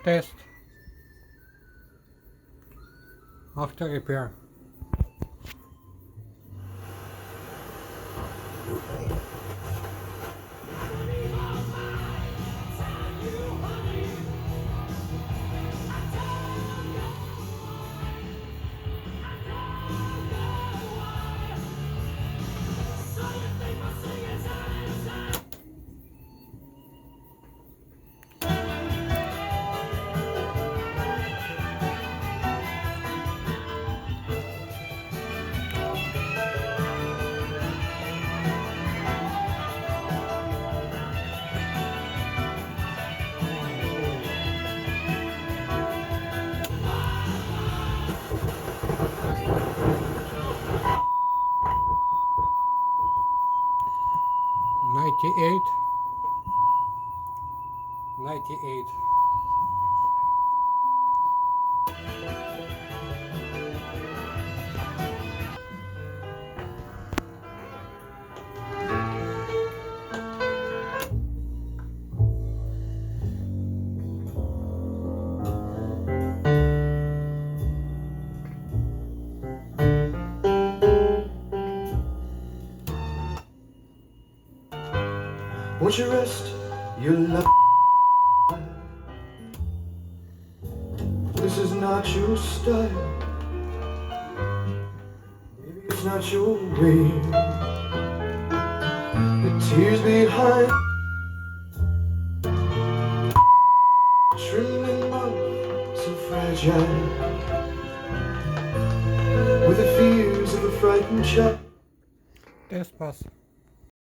Test after repair. Ninety-eight. Won't you rest your love? This is not your style. Maybe it's not your way. The tears behind trembling mouth, so fragile, with the fears of a frightened child. Test pass.